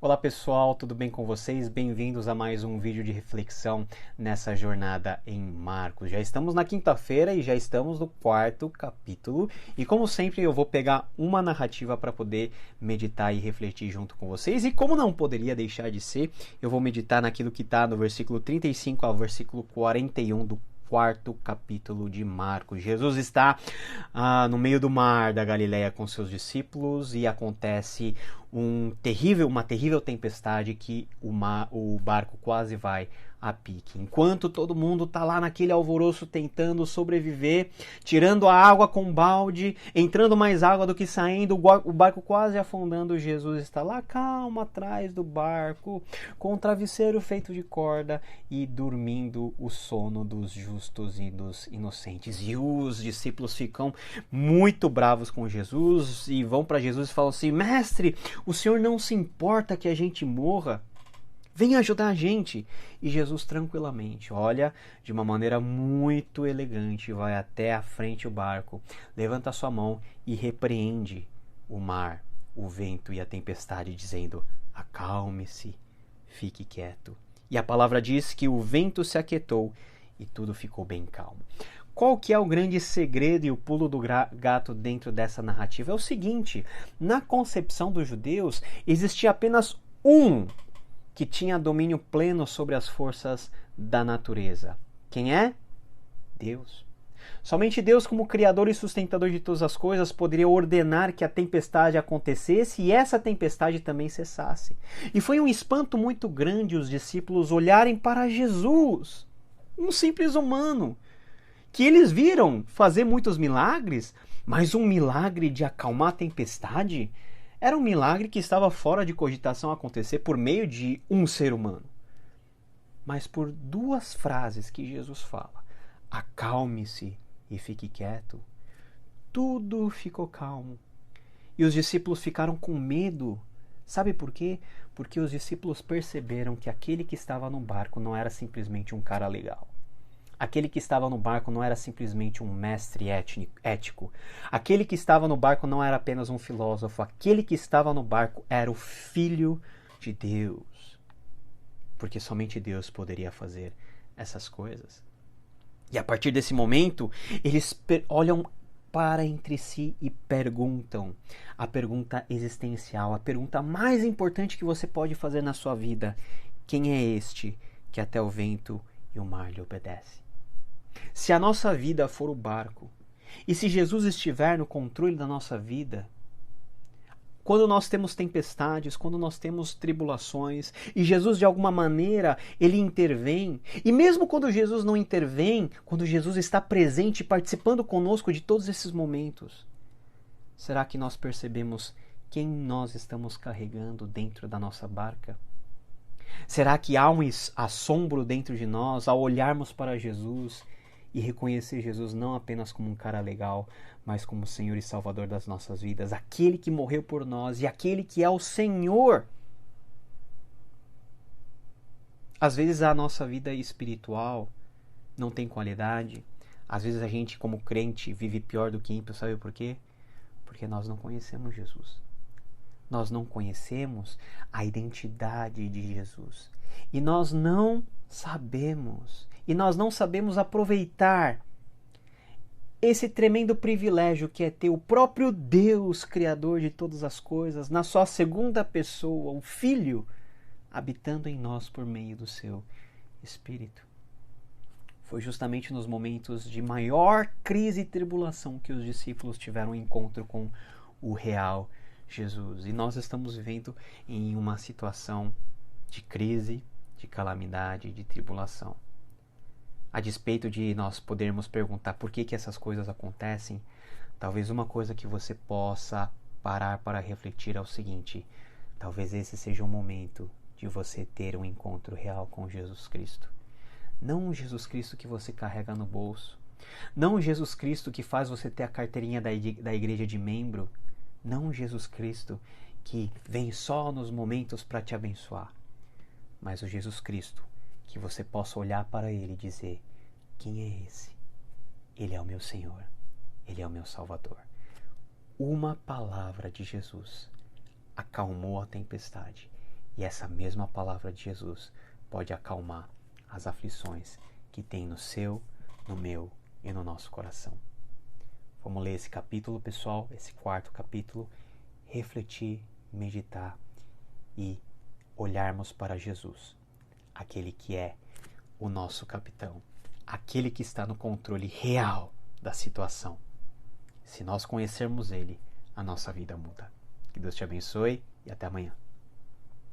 Olá pessoal, tudo bem com vocês? Bem-vindos a mais um vídeo de reflexão nessa jornada em Marcos. Já estamos na quinta-feira e já estamos no quarto capítulo. E como sempre eu vou pegar uma narrativa para poder meditar e refletir junto com vocês. E como não poderia deixar de ser, eu vou meditar naquilo que está no versículo 35 ao versículo 41 do quarto capítulo de Marcos. Jesus está no meio do mar da Galileia com seus discípulos e acontece uma terrível tempestade que o barco quase vai a pique. Enquanto todo mundo está lá naquele alvoroço tentando sobreviver, tirando a água com balde, entrando mais água do que saindo, o barco quase afundando, Jesus está lá calmo atrás do barco, com um travesseiro feito de corda e dormindo o sono dos justos e dos inocentes. E os discípulos ficam muito bravos com Jesus e vão para Jesus e falam assim: mestre, o senhor não se importa que a gente morra? Vem ajudar a gente. E Jesus tranquilamente olha de uma maneira muito elegante, vai até a frente do barco, levanta a sua mão e repreende o mar, o vento e a tempestade, dizendo: acalme-se, fique quieto. E a palavra diz que o vento se aquietou e tudo ficou bem calmo. Qual que é o grande segredo e o pulo do gato dentro dessa narrativa? É o seguinte: na concepção dos judeus existia apenas um que tinha domínio pleno sobre as forças da natureza. Quem é? Deus. Somente Deus, como Criador e sustentador de todas as coisas, poderia ordenar que a tempestade acontecesse e essa tempestade também cessasse. E foi um espanto muito grande os discípulos olharem para Jesus, um simples humano, que eles viram fazer muitos milagres, mas um milagre de acalmar a tempestade era um milagre que estava fora de cogitação acontecer por meio de um ser humano. Mas por duas frases que Jesus fala: acalme-se e fique quieto, tudo ficou calmo. E os discípulos ficaram com medo. Sabe por quê? Porque os discípulos perceberam que aquele que estava no barco não era simplesmente um cara legal. Aquele que estava no barco não era simplesmente um mestre ético. Aquele que estava no barco não era apenas um filósofo. Aquele que estava no barco era o Filho de Deus. Porque somente Deus poderia fazer essas coisas. E a partir desse momento, eles olham para entre si e perguntam. A pergunta existencial, a pergunta mais importante que você pode fazer na sua vida: quem é este que até o vento e o mar lhe obedece? Se a nossa vida for o barco, e se Jesus estiver no controle da nossa vida, quando nós temos tempestades, quando nós temos tribulações, e Jesus de alguma maneira, ele intervém, e mesmo quando Jesus não intervém, quando Jesus está presente, participando conosco de todos esses momentos, será que nós percebemos quem nós estamos carregando dentro da nossa barca? Será que há um assombro dentro de nós ao olharmos para Jesus e reconhecer Jesus não apenas como um cara legal, mas como Senhor e Salvador das nossas vidas, aquele que morreu por nós e aquele que é o Senhor? Às vezes a nossa vida espiritual não tem qualidade, às vezes a gente como crente vive pior do que ímpio, sabe por quê? Porque nós não conhecemos Jesus. Nós não conhecemos a identidade de Jesus. E nós não sabemos aproveitar esse tremendo privilégio que é ter o próprio Deus, Criador de todas as coisas, na sua segunda pessoa, o Filho, habitando em nós por meio do seu Espírito. Foi justamente nos momentos de maior crise e tribulação que os discípulos tiveram um encontro com o real Jesus. E nós estamos vivendo em uma situação de crise, de calamidade, de tribulação. A despeito de nós podermos perguntar por que essas coisas acontecem, talvez uma coisa que você possa parar para refletir é o seguinte: talvez esse seja o momento de você ter um encontro real com Jesus Cristo. Não o Jesus Cristo que você carrega no bolso, não o Jesus Cristo que faz você ter a carteirinha da igreja de membro, não o Jesus Cristo que vem só nos momentos para te abençoar, mas o Jesus Cristo que você possa olhar para ele e dizer: quem é esse? Ele é o meu Senhor, ele é o meu Salvador. Uma palavra de Jesus acalmou a tempestade E essa mesma palavra de Jesus pode acalmar as aflições que tem no seu, no meu e no nosso coração. Vamos ler esse capítulo, pessoal, esse 4º capítulo, refletir, meditar e olharmos para Jesus, aquele que é o nosso capitão, aquele que está no controle real da situação. Se nós conhecermos Ele, a nossa vida muda. Que Deus te abençoe e até amanhã.